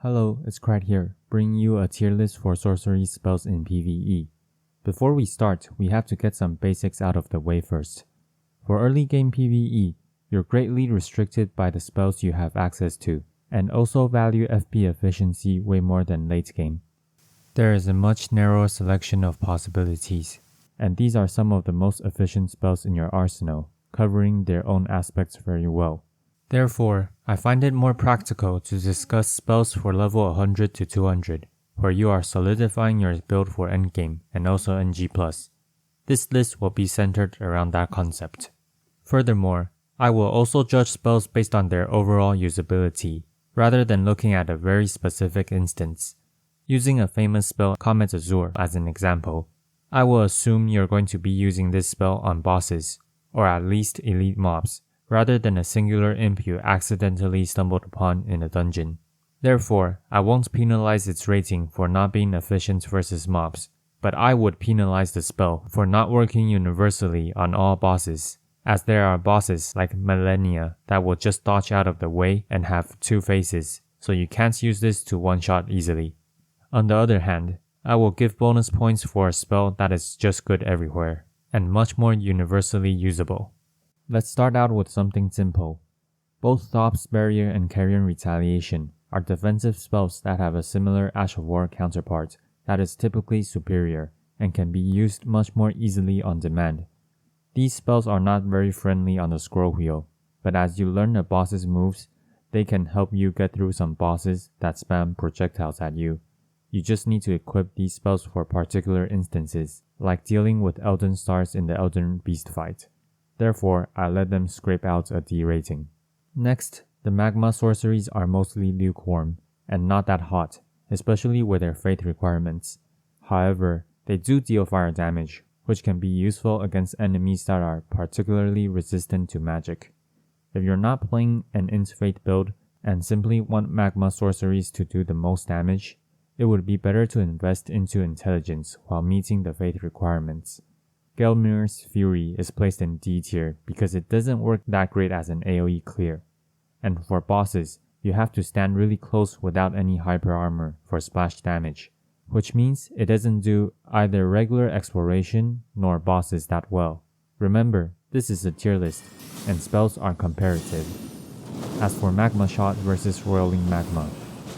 Hello, it's Craig here, bringing you a tier list for sorcery spells in PVE. Before we start, we have to get some basics out of the way first. For early game PVE, you're greatly restricted by the spells you have access to, and also value FP efficiency way more than late game. There is a much narrower selection of possibilities, and these are some of the most efficient spells in your arsenal, covering their own aspects very well. Therefore, I find it more practical to discuss spells for level 100 to 200, where you are solidifying your build for endgame and also NG+. This list will be centered around that concept. Furthermore, I will also judge spells based on their overall usability, rather than looking at a very specific instance. Using a famous spell Comet Azure as an example, I will assume you're going to be using this spell on bosses, or at least elite mobs, rather than a singular imp you accidentally stumbled upon in a dungeon. Therefore, I won't penalize its rating for not being efficient versus mobs, but I would penalize the spell for not working universally on all bosses, as there are bosses like Millennia that will just dodge out of the way and have two faces, so you can't use this to one-shot easily. On the other hand, I will give bonus points for a spell that is just good everywhere, and much more universally usable. Let's start out with something simple. Both Thops Barrier and Carrion Retaliation are defensive spells that have a similar Ash of War counterpart that is typically superior and can be used much more easily on demand. These spells are not very friendly on the scroll wheel, but as you learn a boss's moves, they can help you get through some bosses that spam projectiles at you. You just need to equip these spells for particular instances, like dealing with Elden Stars in the Elden Beast fight. Therefore, I let them scrape out a D rating. Next, the Magma Sorceries are mostly lukewarm, and not that hot, especially with their fate requirements. However, they do deal fire damage, which can be useful against enemies that are particularly resistant to magic. If you're not playing an Int Fate build and simply want Magma Sorceries to do the most damage, it would be better to invest into intelligence while meeting the fate requirements. Gelmir's Fury is placed in D tier because it doesn't work that great as an AoE clear. And for bosses, you have to stand really close without any hyper armor for splash damage, which means it doesn't do either regular exploration nor bosses that well. Remember, this is a tier list, and spells are comparative. As for Magma Shot versus Roiling Magma,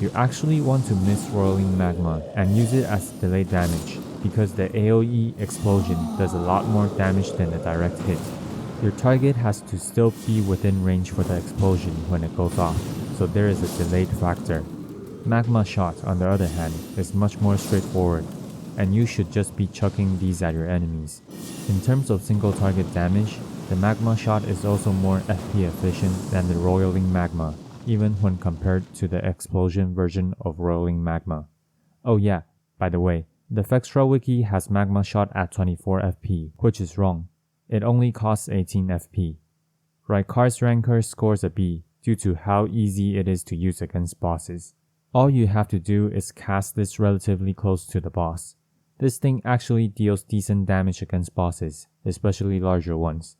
you actually want to miss Roiling Magma and use it as delayed damage, because the AoE explosion does a lot more damage than a direct hit. Your target has to still be within range for the explosion when it goes off, so there is a delayed factor. Magma Shot, on the other hand, is much more straightforward, and you should just be chucking these at your enemies. In terms of single target damage, the Magma Shot is also more FP efficient than the Roiling Magma, even when compared to the explosion version of Roiling Magma. Oh yeah, by the way, the Fextra Wiki has Magma Shot at 24 FP, which is wrong. It only costs 18 FP. Raikar's Rancor scores a B due to how easy it is to use against bosses. All you have to do is cast this relatively close to the boss. This thing actually deals decent damage against bosses, especially larger ones.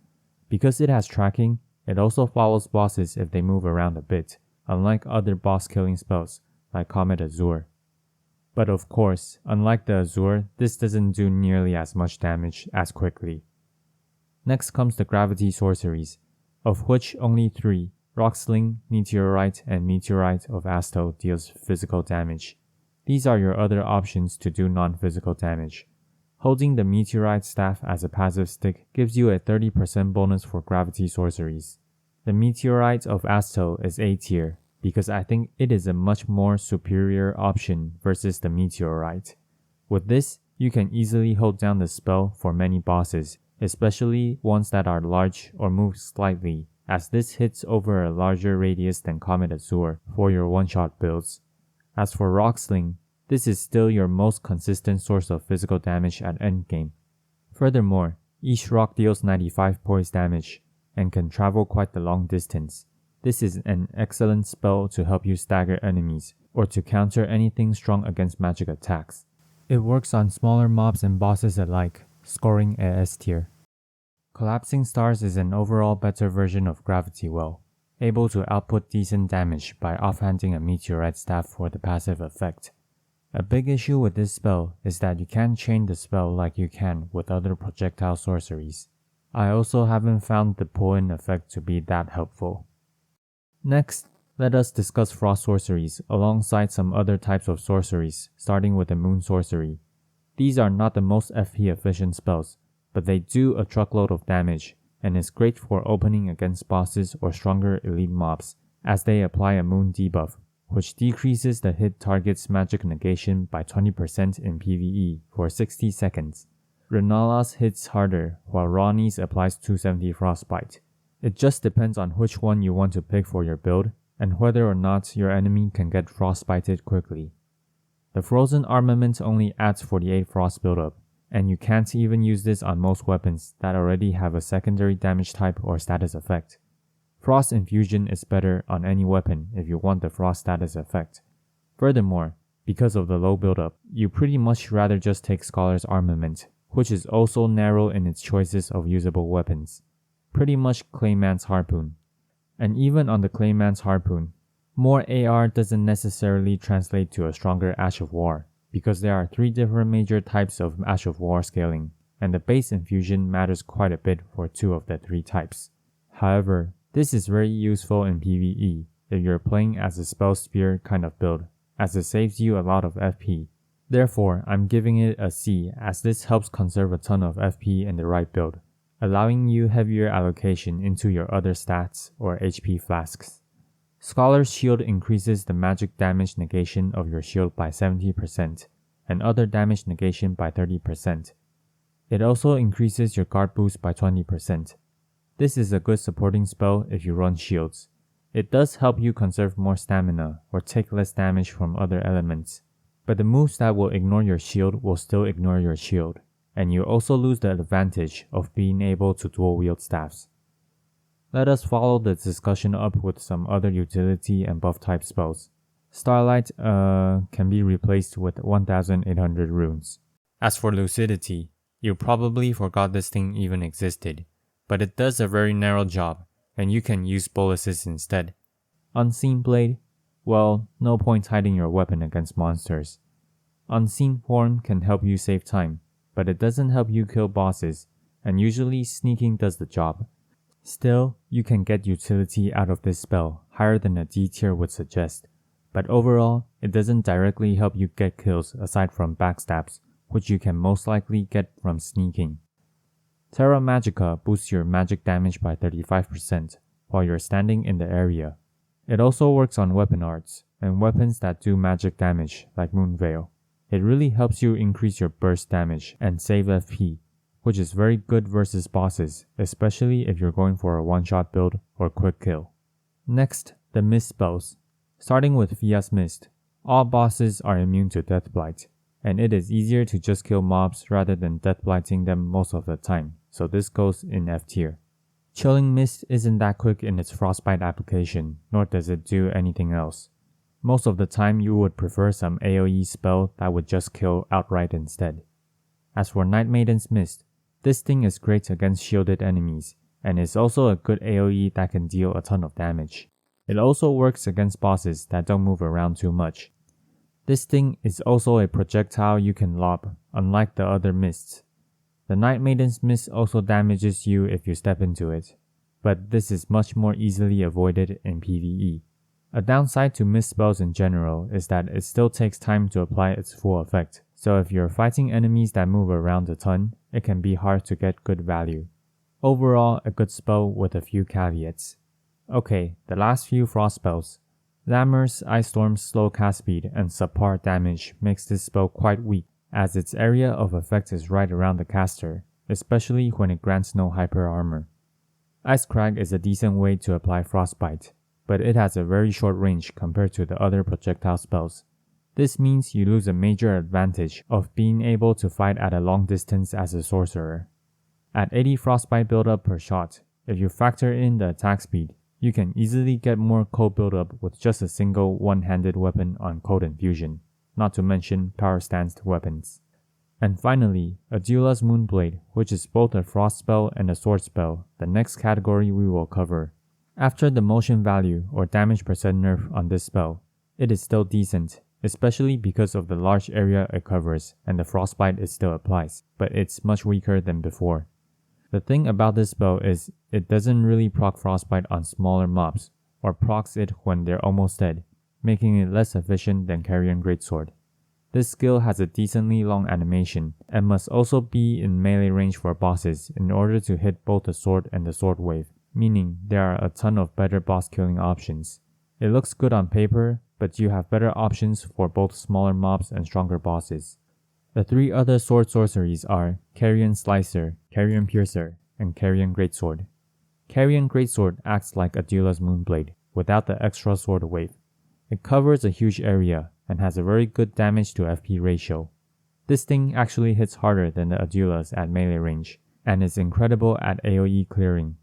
Because it has tracking, it also follows bosses if they move around a bit, unlike other boss killing spells like Comet Azure. But of course, unlike the Azure, this doesn't do nearly as much damage as quickly. Next comes the Gravity Sorceries, of which only 3, Rocksling, Meteorite, and Meteorite of Asto deals physical damage. These are your other options to do non-physical damage. Holding the Meteorite staff as a passive stick gives you a 30% bonus for Gravity Sorceries. The Meteorite of Asto is A tier, because I think it is a much more superior option versus the Meteorite. With this, you can easily hold down the spell for many bosses, especially ones that are large or move slightly, as this hits over a larger radius than Comet Azure for your one-shot builds. As for Rocksling, this is still your most consistent source of physical damage at endgame. Furthermore, each rock deals 95 poise damage, and can travel quite the long distance. This is an excellent spell to help you stagger enemies, or to counter anything strong against magic attacks. It works on smaller mobs and bosses alike, scoring a S tier. Collapsing Stars is an overall better version of Gravity Well. able to output decent damage by offhanding a meteorite staff for the passive effect. A big issue with this spell is that you can't chain the spell like you can with other projectile sorceries. I also haven't found the pull-in effect to be that helpful. Next, let us discuss frost sorceries alongside some other types of sorceries, starting with the moon sorcery. These are not the most FP efficient spells, but they do a truckload of damage, and is great for opening against bosses or stronger elite mobs, as they apply a moon debuff, which decreases the hit target's magic negation by 20% in PvE for 60 seconds. Renala's hits harder, while Ronnie's applies 270 Frostbite. It just depends on which one you want to pick for your build, and whether or not your enemy can get frostbited quickly. The Frozen Armament only adds 48 Frost buildup, and you can't even use this on most weapons that already have a secondary damage type or status effect. Frost Infusion is better on any weapon if you want the Frost status effect. Furthermore, because of the low buildup, you pretty much rather just take Scholar's Armament, which is also narrow in its choices of usable weapons. Pretty much Clayman's Harpoon. And even on the Clayman's Harpoon, more AR doesn't necessarily translate to a stronger Ash of War, because there are 3 different major types of Ash of War scaling, and the base infusion matters quite a bit for 2 of the 3 types. However, this is very useful in PvE if you're playing as a Spell Spear kind of build, as it saves you a lot of FP. Therefore, I'm giving it a C, as this helps conserve a ton of FP in the right build, allowing you heavier allocation into your other stats or HP flasks. Scholar's Shield increases the magic damage negation of your shield by 70%, and other damage negation by 30%. It also increases your guard boost by 20%. This is a good supporting spell if you run shields. It does help you conserve more stamina or take less damage from other elements, but the moves that will ignore your shield will still ignore your shield, and you also lose the advantage of being able to dual wield staffs. Let us follow the discussion up with some other utility and buff type spells. Starlight can be replaced with 1800 runes. As for Lucidity, you probably forgot this thing even existed, but it does a very narrow job, and you can use boluses instead. Unseen Blade? Well, no point hiding your weapon against monsters. Unseen Form can help you save time, but it doesn't help you kill bosses, and usually sneaking does the job. Still, you can get utility out of this spell higher than a D tier would suggest, but overall, it doesn't directly help you get kills aside from backstabs, which you can most likely get from sneaking. Terra Magica boosts your magic damage by 35% while you're standing in the area. It also works on weapon arts and weapons that do magic damage like Moonveil. It really helps you increase your burst damage and save FP, which is very good versus bosses, especially if you're going for a one-shot build or quick kill. Next, the Mist spells. Starting with Fia's Mist, all bosses are immune to Deathblight, and it is easier to just kill mobs rather than Deathblighting them most of the time, so this goes in F tier. Chilling Mist isn't that quick in its Frostbite application, nor does it do anything else. Most of the time you would prefer some AoE spell that would just kill outright instead. As for Night Maiden's Mist, this thing is great against shielded enemies, and is also a good AoE that can deal a ton of damage. It also works against bosses that don't move around too much. This thing is also a projectile you can lob, unlike the other mists. The Night Maiden's Mist also damages you if you step into it, but this is much more easily avoided in PvE. A downside to mist spells in general is that it still takes time to apply its full effect, so if you're fighting enemies that move around a ton, it can be hard to get good value. Overall, a good spell with a few caveats. Okay, the last few frost spells. Lammer's Ice Storm's slow cast speed and subpar damage makes this spell quite weak, as its area of effect is right around the caster, especially when it grants no hyper armor. Ice Crag is a decent way to apply Frostbite, but it has a very short range compared to the other projectile spells. This means you lose a major advantage of being able to fight at a long distance as a sorcerer. At 80 Frostbite buildup per shot, if you factor in the attack speed, you can easily get more cold buildup with just a single one-handed weapon on Cold Infusion, not to mention power-stanced weapons. And finally, Adula's Moonblade, which is both a frost spell and a sword spell, the next category we will cover. After the motion value or damage percent nerf on this spell, it is still decent, especially because of the large area it covers and the frostbite it still applies, but it's much weaker than before. The thing about this spell is it doesn't really proc frostbite on smaller mobs, or procs it when they're almost dead, making it less efficient than Carrion Greatsword. This skill has a decently long animation, and must also be in melee range for bosses in order to hit both the sword and the sword wave, meaning there are a ton of better boss killing options. It looks good on paper, but you have better options for both smaller mobs and stronger bosses. The 3 other sword sorceries are Carrion Slicer, Carrion Piercer, and Carrion Greatsword. Carrion Greatsword acts like Adula's Moonblade, without the extra sword wave. It covers a huge area, and has a very good damage to FP ratio. This thing actually hits harder than the Adula's at melee range, and is incredible at AoE clearing.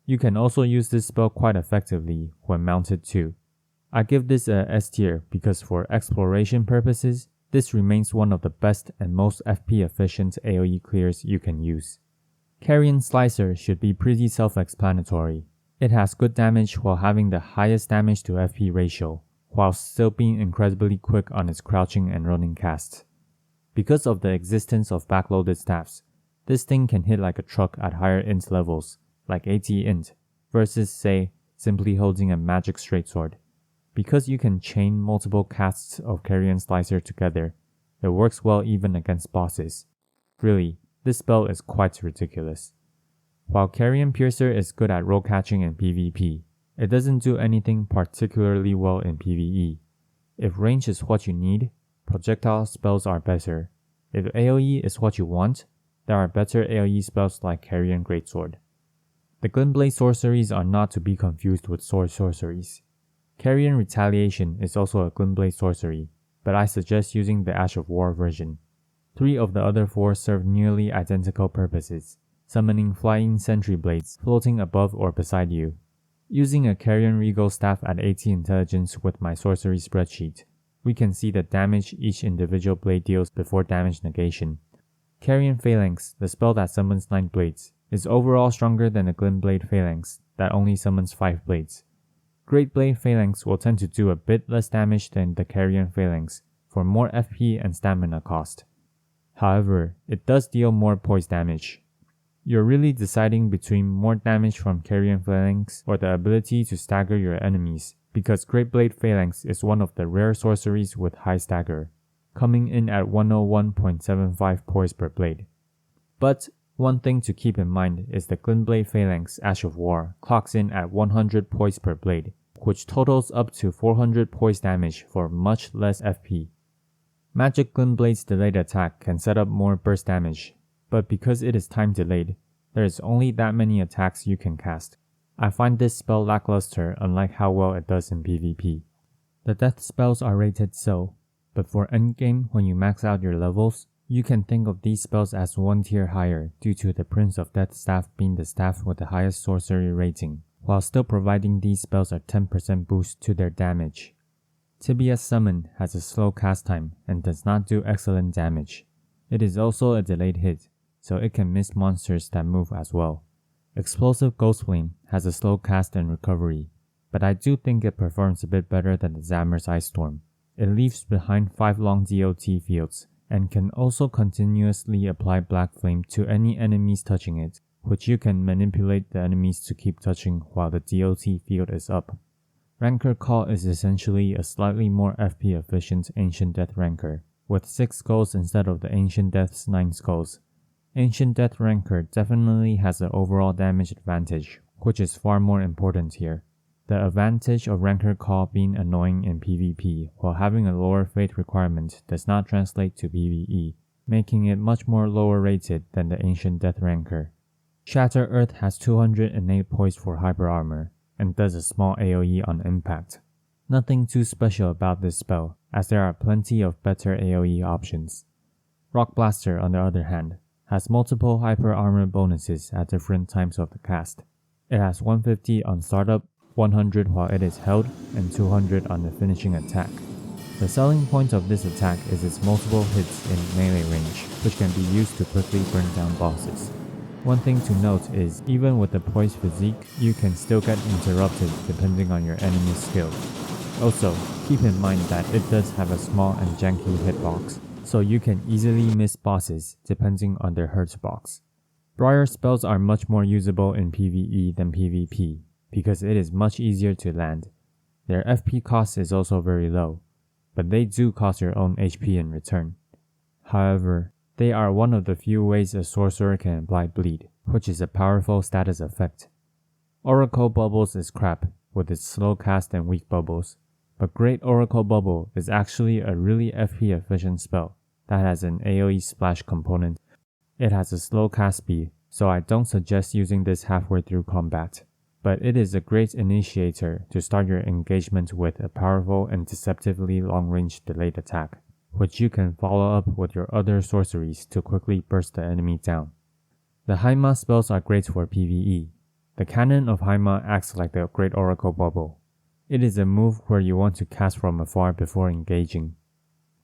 You can also use this spell quite effectively when mounted too. I give this a S tier because for exploration purposes, this remains one of the best and most FP efficient AoE clears you can use. Carrion Slicer should be pretty self-explanatory. It has good damage while having the highest damage to FP ratio, while still being incredibly quick on its crouching and running casts. Because of the existence of backloaded staffs, this thing can hit like a truck at higher int levels, like 80 int, versus say, simply holding a magic straight sword. Because you can chain multiple casts of Carrion Slicer together, it works well even against bosses. Really, this spell is quite ridiculous. While Carrion Piercer is good at roll catching in PvP, it doesn't do anything particularly well in PvE. If range is what you need, projectile spells are better. If AoE is what you want, there are better AoE spells like Carrion Greatsword. The Glintblade Sorceries are not to be confused with Sword Sorceries. Carrion Retaliation is also a Glintblade Sorcery, but I suggest using the Ash of War version. 3 of the other 4 serve nearly identical purposes, summoning flying sentry blades floating above or beside you. Using a Carrion Regal staff at 80 intelligence with my sorcery spreadsheet, we can see the damage each individual blade deals before damage negation. Carrion Phalanx, the spell that summons 9 blades, is overall stronger than the Glintblade Phalanx that only summons 5 blades. Great Blade Phalanx will tend to do a bit less damage than the Carrion Phalanx for more FP and stamina cost. However, it does deal more poise damage. You're really deciding between more damage from Carrion Phalanx or the ability to stagger your enemies, because Great Blade Phalanx is one of the rare sorceries with high stagger, coming in at 101.75 poise per blade. But one thing to keep in mind is the Glintblade Phalanx Ash of War clocks in at 100 poise per blade, which totals up to 400 poise damage for much less FP. Magic Glintblade's delayed attack can set up more burst damage, but because it is time delayed, there is only that many attacks you can cast. I find this spell lackluster unlike how well it does in PvP. The death spells are rated so, but for endgame when you max out your levels, you can think of these spells as 1 tier higher due to the Prince of Death staff being the staff with the highest sorcery rating, while still providing these spells a 10% boost to their damage. Tibia's Summon has a slow cast time and does not do excellent damage. It is also a delayed hit, so it can miss monsters that move as well. Explosive Ghost Flame has a slow cast and recovery, but I do think it performs a bit better than the Zammer's Ice Storm. It leaves behind 5 long DOT fields, and can also continuously apply Black Flame to any enemies touching it, which you can manipulate the enemies to keep touching while the DOT field is up. Rancor Call is essentially a slightly more FP efficient Ancient Death Rancor, with 6 skulls instead of the Ancient Death's 9 skulls. Ancient Death Rancor definitely has an overall damage advantage, which is far more important here. The advantage of Rancor Call being annoying in PvP while having a lower fate requirement does not translate to PvE, making it much more lower rated than the Ancient Death Rancor. Shatter Earth has 208 poise for hyper armor, and does a small AoE on impact. Nothing too special about this spell, as there are plenty of better AoE options. Rock Blaster, on the other hand, has multiple hyper armor bonuses at different times of the cast. It has 150 on startup, 100 while it is held, and 200 on the finishing attack. The selling point of this attack is its multiple hits in melee range, which can be used to quickly burn down bosses. One thing to note is, even with the poised physique, you can still get interrupted depending on your enemy's skill. Also, keep in mind that it does have a small and janky hitbox, so you can easily miss bosses depending on their hurtbox. Briar spells are much more usable in PvE than PvP, because it is much easier to land. Their FP cost is also very low, but they do cost your own HP in return. However, they are one of the few ways a sorcerer can apply bleed, which is a powerful status effect. Oracle Bubbles is crap, with its slow cast and weak bubbles, but Great Oracle Bubble is actually a really FP efficient spell that has an AoE splash component. It has a slow cast speed, so I don't suggest using this halfway through combat, but it is a great initiator to start your engagement with a powerful and deceptively long-range delayed attack, which you can follow up with your other sorceries to quickly burst the enemy down. The Haima spells are great for PvE. The Cannon of Haima acts like the Great Oracle Bubble. It is a move where you want to cast from afar before engaging.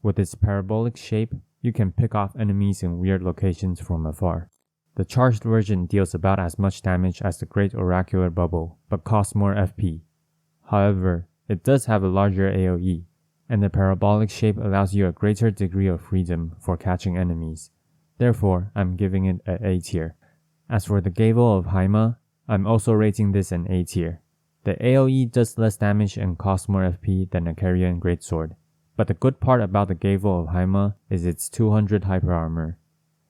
With its parabolic shape, you can pick off enemies in weird locations from afar. The charged version deals about as much damage as the Great Oracular Bubble, but costs more FP. However, it does have a larger AoE, and the parabolic shape allows you a greater degree of freedom for catching enemies. Therefore, I'm giving it an A tier. As for the Gavel of Haima, I'm also rating this an A tier. The AoE does less damage and costs more FP than a Carrion Greatsword, but the good part about the Gavel of Haima is its 200 hyper armor.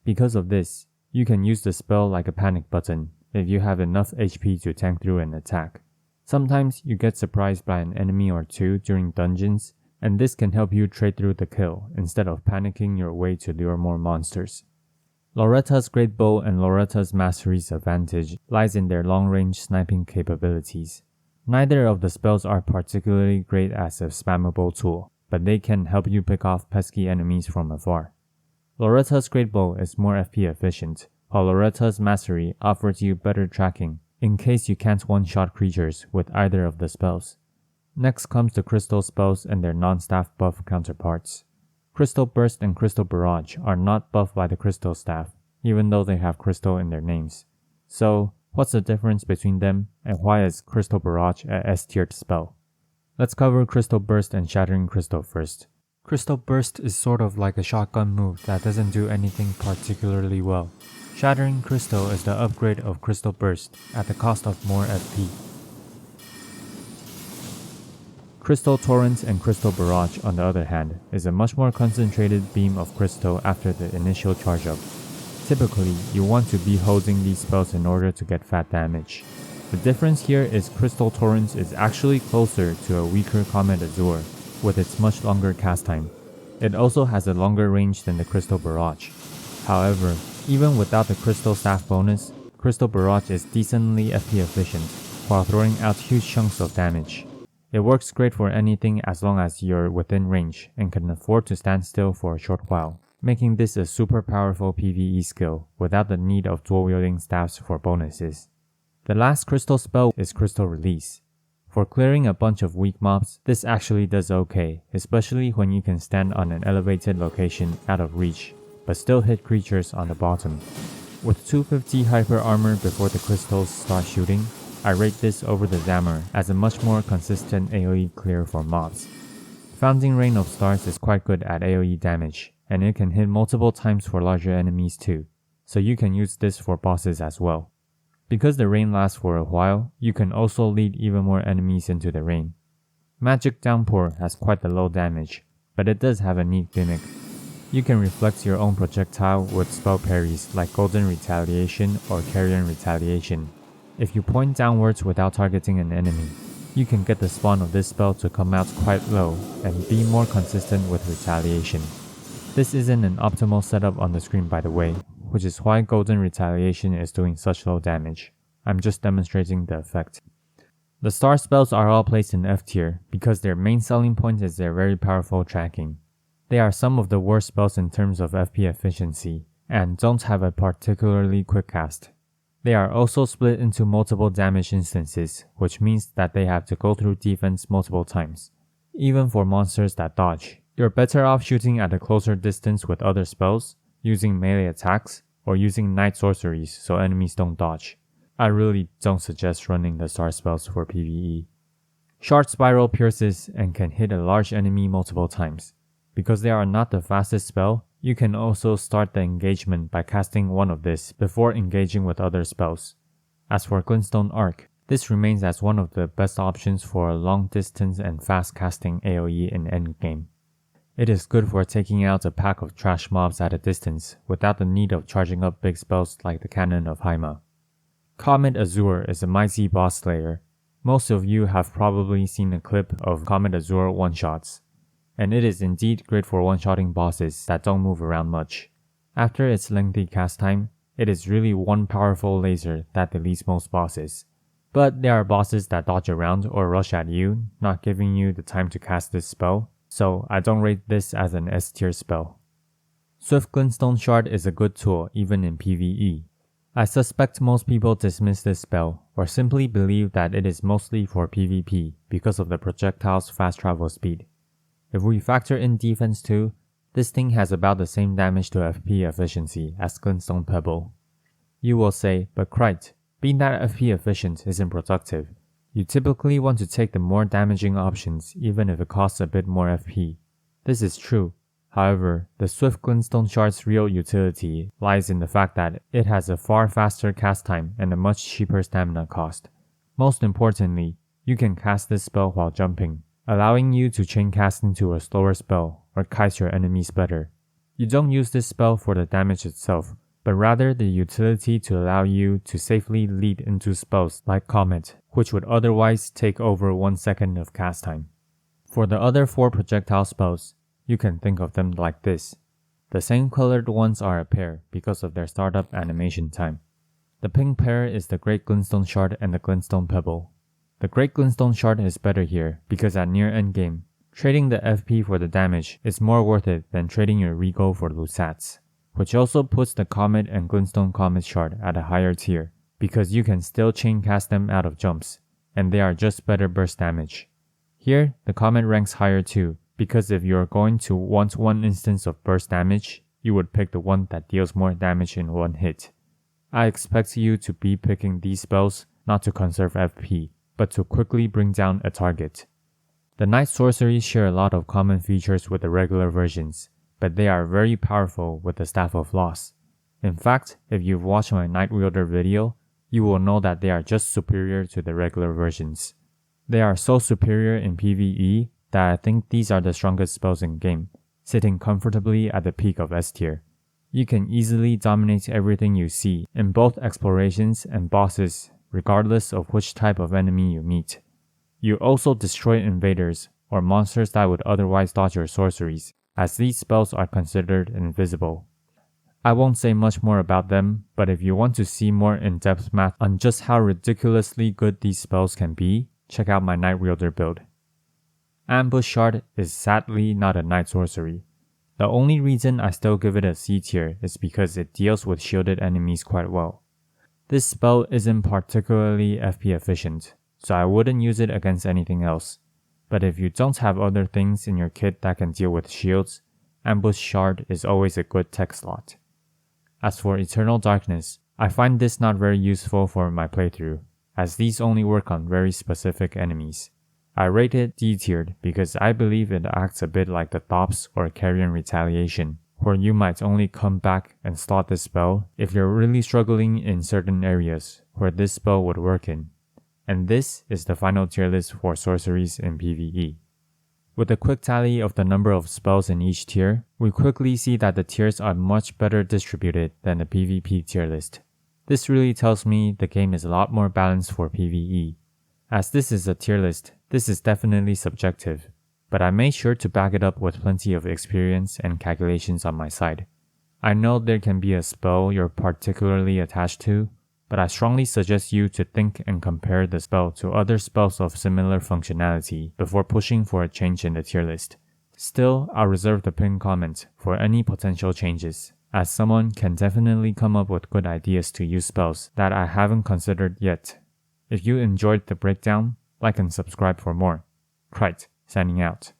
Because of this, you can use the spell like a panic button if you have enough HP to tank through an attack. Sometimes you get surprised by an enemy or two during dungeons, and this can help you trade through the kill instead of panicking your way to lure more monsters. Loretta's Great Bow and Loretta's Mastery's advantage lies in their long-range sniping capabilities. Neither of the spells are particularly great as a spammable tool, but they can help you pick off pesky enemies from afar. Loretta's Great Bow is more FP efficient, while Loretta's Mastery offers you better tracking in case you can't one-shot creatures with either of the spells. Next comes the Crystal spells and their non-staff buff counterparts. Crystal Burst and Crystal Barrage are not buffed by the Crystal Staff, even though they have Crystal in their names. So, what's the difference between them, and why is Crystal Barrage a S-tiered spell? Let's cover Crystal Burst and Shattering Crystal first. Crystal Burst is sort of like a shotgun move that doesn't do anything particularly well. Shattering Crystal is the upgrade of Crystal Burst at the cost of more FP. Crystal Torrent and Crystal Barrage, on the other hand, is a much more concentrated beam of crystal after the initial charge-up. Typically, you want to be holding these spells in order to get fat damage. The difference here is Crystal Torrent is actually closer to a weaker Comet Azure, with its much longer cast time. It also has a longer range than the Crystal Barrage. However, even without the Crystal Staff bonus, Crystal Barrage is decently FP efficient, while throwing out huge chunks of damage. It works great for anything as long as you're within range and can afford to stand still for a short while, making this a super powerful PvE skill without the need of dual-wielding staffs for bonuses. The last crystal spell is Crystal Release. For clearing a bunch of weak mobs, this actually does okay, especially when you can stand on an elevated location out of reach, but still hit creatures on the bottom. With 250 hyper armor before the crystals start shooting, I rate this over the Zammer as a much more consistent AoE clear for mobs. Founding Rain of Stars is quite good at AoE damage, and it can hit multiple times for larger enemies too, so you can use this for bosses as well. Because the rain lasts for a while, you can also lead even more enemies into the rain. Magic Downpour has quite the low damage, but it does have a neat gimmick. You can reflect your own projectile with spell parries like Golden Retaliation or Carrion Retaliation. If you point downwards without targeting an enemy, you can get the spawn of this spell to come out quite low and be more consistent with Retaliation. This isn't an optimal setup on the screen, by the way, which is why Golden Retaliation is doing such low damage. I'm just demonstrating the effect. The star spells are all placed in F tier because their main selling point is their very powerful tracking. They are some of the worst spells in terms of FP efficiency, and don't have a particularly quick cast. They are also split into multiple damage instances, which means that they have to go through defense multiple times. Even for monsters that dodge, you're better off shooting at a closer distance with other spells, using melee attacks, or using Night Sorceries so enemies don't dodge. I really don't suggest running the star spells for PvE. Shard Spiral pierces and can hit a large enemy multiple times. Because they are not the fastest spell, you can also start the engagement by casting one of this before engaging with other spells. As for Glintstone Arc, this remains as one of the best options for long distance and fast casting AoE in endgame. It is good for taking out a pack of trash mobs at a distance without the need of charging up big spells like the Cannon of Haima. Comet Azure is a mighty boss slayer. Most of you have probably seen a clip of Comet Azure one-shots, and it is indeed great for one-shotting bosses that don't move around much. After its lengthy cast time, it is really one powerful laser that deletes most bosses. But there are bosses that dodge around or rush at you, not giving you the time to cast this spell, so I don't rate this as an S tier spell. Swift Glintstone Shard is a good tool even in PvE. I suspect most people dismiss this spell or simply believe that it is mostly for PvP because of the projectile's fast travel speed. If we factor in defense too, this thing has about the same damage to FP efficiency as Glintstone Pebble. You will say, but Krite, being that FP efficient isn't productive. You typically want to take the more damaging options even if it costs a bit more FP. This is true. However, the Swift Glintstone Shard's real utility lies in the fact that it has a far faster cast time and a much cheaper stamina cost. Most importantly, you can cast this spell while jumping, allowing you to chain cast into a slower spell or kite your enemies better. You don't use this spell for the damage itself, but rather the utility to allow you to safely lead into spells like Comet, which would otherwise take over 1 second of cast time. For the other 4 projectile spells, you can think of them like this. The same colored ones are a pair because of their startup animation time. The pink pair is the Great Glintstone Shard and the Glintstone Pebble. The Great Glintstone Shard is better here because at near endgame, trading the FP for the damage is more worth it than trading your Regal for Lusats, which also puts the Comet and Glintstone Comet Shard at a higher tier because you can still chain cast them out of jumps, and they are just better burst damage. Here, the Comet ranks higher too, because if you're going to want one instance of burst damage, you would pick the one that deals more damage in one hit. I expect you to be picking these spells not to conserve FP, but to quickly bring down a target. The Night Sorceries share a lot of common features with the regular versions, but they are very powerful with the Staff of Loss. In fact, if you've watched my Night Wielder video, you will know that they are just superior to the regular versions. They are so superior in PvE that I think these are the strongest spells in game, sitting comfortably at the peak of S tier. You can easily dominate everything you see in both explorations and bosses, regardless of which type of enemy you meet. You also destroy invaders or monsters that would otherwise dodge your sorceries, as these spells are considered invisible. I won't say much more about them, but if you want to see more in-depth math on just how ridiculously good these spells can be, check out my Night Wielder build. Ambush Shard is sadly not a Night Sorcery. The only reason I still give it a C tier is because it deals with shielded enemies quite well. This spell isn't particularly FP efficient, so I wouldn't use it against anything else. But if you don't have other things in your kit that can deal with shields, Ambush Shard is always a good tech slot. As for Eternal Darkness, I find this not very useful for my playthrough, as these only work on very specific enemies. I rate it D-tiered because I believe it acts a bit like the Thops or Carrion Retaliation, where you might only come back and slot this spell if you're really struggling in certain areas where this spell would work in. And this is the final tier list for sorceries in PvE. With a quick tally of the number of spells in each tier, we quickly see that the tiers are much better distributed than the PvP tier list. This really tells me the game is a lot more balanced for PvE. As this is a tier list, this is definitely subjective, but I made sure to back it up with plenty of experience and calculations on my side. I know there can be a spell you're particularly attached to, but I strongly suggest you to think and compare the spell to other spells of similar functionality before pushing for a change in the tier list. Still, I'll reserve the pinned comment for any potential changes, as someone can definitely come up with good ideas to use spells that I haven't considered yet. If you enjoyed the breakdown, like and subscribe for more. Krite, signing out.